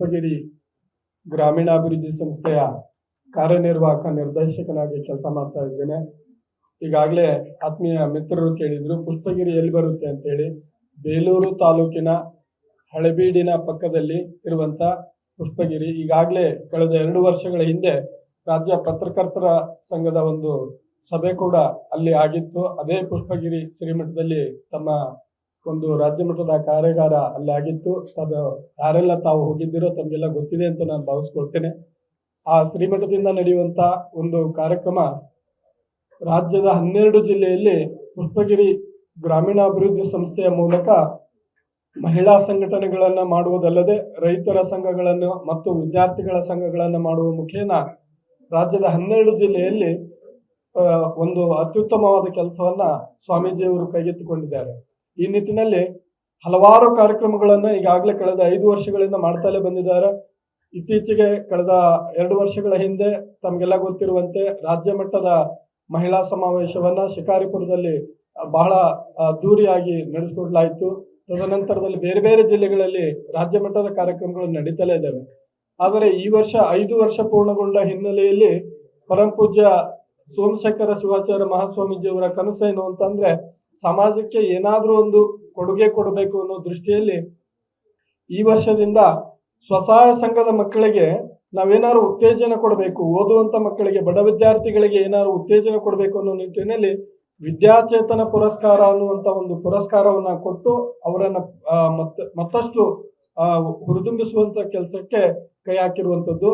ಪುಷ್ಪಗಿರಿ ಗ್ರಾಮೀಣಾಭಿವೃದ್ಧಿ ಸಂಸ್ಥೆಯ ಕಾರ್ಯನಿರ್ವಾಹಕ ನಿರ್ದೇಶಕನಾಗಿ ಕೆಲಸ ಮಾಡ್ತಾ ಇದ್ದೇನೆ. ಈಗಾಗಲೇ ಆತ್ಮೀಯ ಮಿತ್ರರು ಕೇಳಿದ್ರು ಪುಷ್ಪಗಿರಿ ಎಲ್ಲಿ ಬರುತ್ತೆ ಅಂತೇಳಿ. ಬೇಲೂರು ತಾಲೂಕಿನ ಹಳೆಬೀಡಿನ ಪಕ್ಕದಲ್ಲಿ ಇರುವಂತ ಪುಷ್ಪಗಿರಿ. ಈಗಾಗಲೇ ಕಳೆದ 2 ವರ್ಷಗಳ ಹಿಂದೆ ರಾಜ್ಯ ಪತ್ರಕರ್ತರ ಸಂಘದ ಒಂದು ಸಭೆ ಕೂಡ ಅಲ್ಲಿ ಆಗಿತ್ತು. ಅದೇ ಪುಷ್ಪಗಿರಿ ಶ್ರೀಮಠದಲ್ಲಿ ತಮ್ಮ ಒಂದು ರಾಜ್ಯ ಮಟ್ಟದ ಕಾರ್ಯಾಗಾರ ಅಲ್ಲಿ ಆಗಿತ್ತು. ಅದು ಯಾರೆಲ್ಲ ತಾವು ಹೋಗಿದ್ದೀರೋ ತಮಗೆಲ್ಲ ಗೊತ್ತಿದೆ ಅಂತ ನಾನು ಭಾವಿಸ್ಕೊಳ್ತೇನೆ. ಆ ಶ್ರೀಮಠದಿಂದ ನಡೆಯುವಂತ ಒಂದು ಕಾರ್ಯಕ್ರಮ ರಾಜ್ಯದ 12 ಜಿಲ್ಲೆಯಲ್ಲಿ ಪುಷ್ಪಗಿರಿ ಗ್ರಾಮೀಣಾಭಿವೃದ್ಧಿ ಸಂಸ್ಥೆಯ ಮೂಲಕ ಮಹಿಳಾ ಸಂಘಟನೆಗಳನ್ನ ಮಾಡುವುದಲ್ಲದೆ ರೈತರ ಸಂಘಗಳನ್ನು ಮತ್ತು ವಿದ್ಯಾರ್ಥಿಗಳ ಸಂಘಗಳನ್ನು ಮಾಡುವ ಮುಖೇನ ರಾಜ್ಯದ 12 ಜಿಲ್ಲೆಯಲ್ಲಿ ಒಂದು ಅತ್ಯುತ್ತಮವಾದ ಕೆಲಸವನ್ನ ಸ್ವಾಮೀಜಿಯವರು ಕೈಗೆತ್ತಿಕೊಂಡಿದ್ದಾರೆ. ಈ ನಿಟ್ಟಿನಲ್ಲಿ ಹಲವಾರು ಕಾರ್ಯಕ್ರಮಗಳನ್ನ ಈಗಾಗಲೇ ಕಳೆದ 5 ವರ್ಷಗಳಿಂದ ಮಾಡ್ತಲೇ ಬಂದಿದ್ದಾರೆ. ಇತ್ತೀಚೆಗೆ ಕಳೆದ 2 ವರ್ಷಗಳ ಹಿಂದೆ ತಮಗೆಲ್ಲ ಗೊತ್ತಿರುವಂತೆ ರಾಜ್ಯ ಮಟ್ಟದ ಮಹಿಳಾ ಸಮಾವೇಶವನ್ನ ಶಿಕಾರಿಪುರದಲ್ಲಿ ಬಹಳ ಅದ್ದೂರಿಯಾಗಿ ನಡೆಸಿಕೊಡ್ಲಾಯಿತು. ತದನಂತರದಲ್ಲಿ ಬೇರೆ ಬೇರೆ ಜಿಲ್ಲೆಗಳಲ್ಲಿ ರಾಜ್ಯ ಮಟ್ಟದ ಕಾರ್ಯಕ್ರಮಗಳು ನಡೀತಲೇ ಇದ್ದಾವೆ. ಆದರೆ ಈ ವರ್ಷ 5 ವರ್ಷ ಪೂರ್ಣಗೊಂಡ ಹಿನ್ನೆಲೆಯಲ್ಲಿ ಪರಮ ಪೂಜ್ಯ ಸೋಮಶೇಖರ ಶಿವಾಚಾರ್ಯ ಮಹಾಸ್ವಾಮೀಜಿಯವರ ಕನಸೇನು ಅಂತಂದ್ರೆ ಸಮಾಜಕ್ಕೆ ಏನಾದ್ರೂ ಒಂದು ಕೊಡುಗೆ ಕೊಡಬೇಕು ಅನ್ನೋ ದೃಷ್ಟಿಯಲ್ಲಿ ಈ ವರ್ಷದಿಂದ ಸ್ವಸಹಾಯ ಸಂಘದ ಮಕ್ಕಳಿಗೆ ನಾವೇನಾದ್ರು ಉತ್ತೇಜನ ಕೊಡಬೇಕು, ಓದುವಂತ ಮಕ್ಕಳಿಗೆ, ಬಡ ವಿದ್ಯಾರ್ಥಿಗಳಿಗೆ ಏನಾದ್ರು ಉತ್ತೇಜನ ಕೊಡಬೇಕು ಅನ್ನೋ ನಿಟ್ಟಿನಲ್ಲಿ ವಿದ್ಯಾಚೇತನ ಪುರಸ್ಕಾರ ಅನ್ನುವಂತ ಒಂದು ಪುರಸ್ಕಾರವನ್ನ ಕೊಟ್ಟು ಅವರನ್ನ ಮತ್ತಷ್ಟು ಹುರಿದುಂಬಿಸುವಂತ ಕೆಲಸಕ್ಕೆ ಕೈ ಹಾಕಿರುವಂತದ್ದು.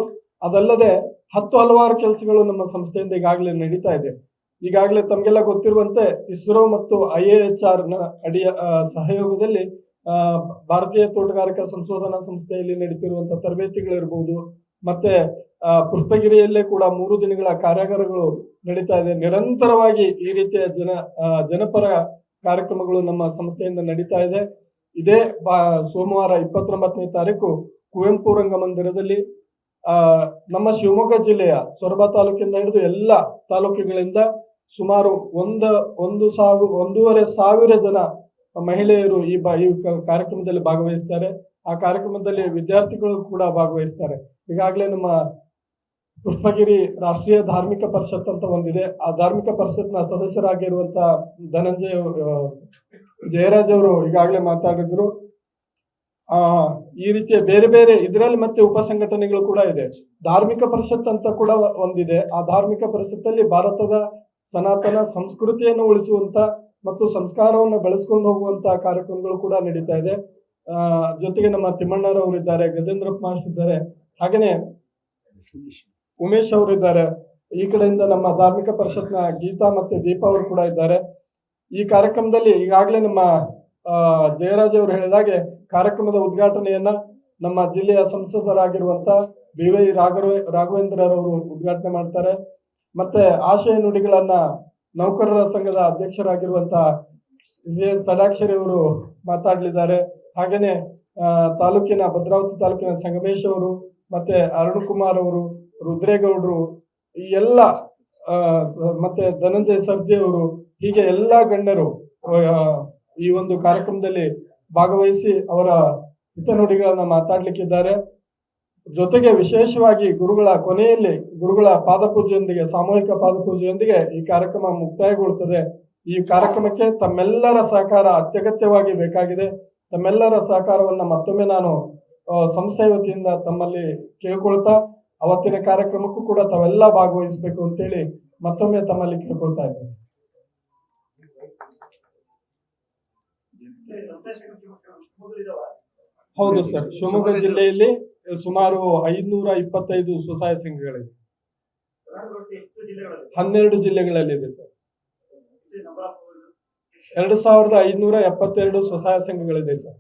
ಅದಲ್ಲದೆ ಹಲವಾರು ಕೆಲಸಗಳು ನಮ್ಮ ಸಂಸ್ಥೆಯಿಂದ ಈಗಾಗಲೇ ನಡೀತಾ ಇದೆ. ಈಗಾಗಲೇ ತಮಗೆಲ್ಲ ಗೊತ್ತಿರುವಂತೆ ಇಸ್ರೋ ಮತ್ತು IAHR ನ ಅಡಿಯ ಸಹಯೋಗದಲ್ಲಿ ಭಾರತೀಯ ತೋಟಗಾರಿಕಾ ಸಂಶೋಧನಾ ಸಂಸ್ಥೆಯಲ್ಲಿ ನಡೀತಿರುವಂತಹ ತರಬೇತಿಗಳಿರ್ಬೋದು, ಮತ್ತೆ ಪುಷ್ಪಗಿರಿಯಲ್ಲೇ ಕೂಡ 3 ದಿನಗಳ ಕಾರ್ಯಾಗಾರಗಳು ನಡೀತಾ ಇದೆ. ನಿರಂತರವಾಗಿ ಈ ರೀತಿಯ ಜನಪರ ಕಾರ್ಯಕ್ರಮಗಳು ನಮ್ಮ ಸಂಸ್ಥೆಯಿಂದ ನಡೀತಾ ಇದೆ. ಇದೇ ಸೋಮವಾರ 29ನೇ ತಾರೀಕು ಕುವೆಂಪು ರಂಗಮಂದಿರದಲ್ಲಿ ನಮ್ಮ ಶಿವಮೊಗ್ಗ ಜಿಲ್ಲೆಯ ಸೊರಬ ತಾಲೂಕಿಂದ ಹಿಡಿದು ಎಲ್ಲ ತಾಲೂಕುಗಳಿಂದ ಸುಮಾರು 1,500 ಜನ ಮಹಿಳೆಯರು ಈ ಕಾರ್ಯಕ್ರಮದಲ್ಲಿ ಭಾಗವಹಿಸ್ತಾರೆ. ಆ ಕಾರ್ಯಕ್ರಮದಲ್ಲಿ ವಿದ್ಯಾರ್ಥಿಗಳು ಕೂಡ ಭಾಗವಹಿಸ್ತಾರೆ. ಈಗಾಗಲೇ ನಮ್ಮ ಪುಷ್ಪಗಿರಿ ರಾಷ್ಟ್ರೀಯ ಧಾರ್ಮಿಕ ಪರಿಷತ್ ಅಂತ ಒಂದಿದೆ. ಆ ಧಾರ್ಮಿಕ ಪರಿಷತ್ನ ಸದಸ್ಯರಾಗಿರುವಂತ ಜಯರಾಜ್ ಅವರು ಈಗಾಗಲೇ ಮಾತಾಡಿದ್ರು. ಈ ರೀತಿಯ ಬೇರೆ ಬೇರೆ ಇದರಲ್ಲಿ ಮತ್ತೆ ಉಪಸಂಘಟನೆಗಳು ಕೂಡ ಇದೆ. ಧಾರ್ಮಿಕ ಪರಿಷತ್ ಅಂತ ಕೂಡ ಒಂದಿದೆ. ಆ ಧಾರ್ಮಿಕ ಪರಿಷತ್ತಲ್ಲಿ ಭಾರತದ ಸನಾತನ ಸಂಸ್ಕೃತಿಯನ್ನು ಉಳಿಸುವಂತ ಮತ್ತು ಸಂಸ್ಕಾರವನ್ನು ಬೆಳೆಸ್ಕೊಂಡು ಹೋಗುವಂತ ಕಾರ್ಯಕ್ರಮಗಳು ಕೂಡ ನಡೀತಾ ಇದೆ. ಜೊತೆಗೆ ನಮ್ಮ ತಿಮ್ಮಣ್ಣರವರು ಇದ್ದಾರೆ, ಗಜೇಂದ್ರಪ್ಪ ಮಾಸ್ಟರ್ ಇದ್ದಾರೆ, ಹಾಗೇನೆ ಉಮೇಶ್ ಅವರು ಇದ್ದಾರೆ. ಈ ಕಡೆಯಿಂದ ನಮ್ಮ ಧಾರ್ಮಿಕ ಪರಿಷತ್ನ ಗೀತಾ ಮತ್ತೆ ದೀಪಾ ಅವರು ಕೂಡ ಇದ್ದಾರೆ. ಈ ಕಾರ್ಯಕ್ರಮದಲ್ಲಿ ಈಗಾಗಲೇ ನಮ್ಮ ಜಯರಾಜ್ ಅವರು ಹೇಳಿದಾಗೆ ಕಾರ್ಯಕ್ರಮದ ಉದ್ಘಾಟನೆಯನ್ನ ನಮ್ಮ ಜಿಲ್ಲೆಯ ಸಂಸದರಾಗಿರುವಂತ BY ರಾಘವೇಂದ್ರರವರು ಉದ್ಘಾಟನೆ ಮಾಡ್ತಾರೆ. ಮತ್ತೆ ಆಶಯ ನುಡಿಗಳನ್ನ ನೌಕರರ ಸಂಘದ ಅಧ್ಯಕ್ಷರಾಗಿರುವಂತ ಸಲಾಕ್ಷರಿ ಅವರು ಮಾತಾಡಲಿದ್ದಾರೆ. ಹಾಗೇನೆ ಭದ್ರಾವತಿ ತಾಲೂಕಿನ ಸಂಗಮೇಶ್ ಅವರು, ಮತ್ತೆ ಅರುಣ್ ಕುಮಾರ್ ಅವರು, ರುದ್ರೇಗೌಡರು, ಈ ಎಲ್ಲ ಮತ್ತೆ ಧನಂಜಯ ಸರ್ಜೆ ಅವರು, ಹೀಗೆ ಎಲ್ಲಾ ಗಣ್ಯರು ಈ ಒಂದು ಕಾರ್ಯಕ್ರಮದಲ್ಲಿ ಭಾಗವಹಿಸಿ ಅವರ ಹಿತನುಡಿಗಳನ್ನ ಮಾತಾಡ್ಲಿಕ್ಕಿದ್ದಾರೆ. ಜೊತೆಗೆ ವಿಶೇಷವಾಗಿ ಗುರುಗಳ ಪಾದಪೂಜೆಯೊಂದಿಗೆ, ಸಾಮೂಹಿಕ ಪಾದಪೂಜೆಯೊಂದಿಗೆ ಈ ಕಾರ್ಯಕ್ರಮ ಮುಕ್ತಾಯಗೊಳ್ಳುತ್ತದೆ. ಈ ಕಾರ್ಯಕ್ರಮಕ್ಕೆ ತಮ್ಮೆಲ್ಲರ ಸಹಕಾರ ಅತ್ಯಗತ್ಯವಾಗಿ ಬೇಕಾಗಿದೆ. ತಮ್ಮೆಲ್ಲರ ಸಹಕಾರವನ್ನ ಮತ್ತೊಮ್ಮೆ ನಾನು ಸಂಸ್ಥೆ ವತಿಯಿಂದ ತಮ್ಮಲ್ಲಿ ಕೇಳ್ಕೊಳ್ತಾ ಅವತ್ತಿನ ಕಾರ್ಯಕ್ರಮಕ್ಕೂ ಕೂಡ ತಾವೆಲ್ಲ ಭಾಗವಹಿಸಬೇಕು ಅಂತೇಳಿ ಮತ್ತೊಮ್ಮೆ ತಮ್ಮಲ್ಲಿ ಕೇಳ್ಕೊಳ್ತಾ ಇದ್ದೇನೆ. ಹೌದು ಸರ್, ಶಿವಮೊಗ್ಗ ಜಿಲ್ಲೆಯಲ್ಲಿ ಸುಮಾರು 525 ಸ್ವಸಹಾಯ ಸಂಘಗಳಿವೆ. 12 ಜಿಲ್ಲೆಗಳಲ್ಲಿದೆ ಸರ್. 2572 ಸ್ವಸಹಾಯ ಸಂಘಗಳಿದೆ ಸರ್.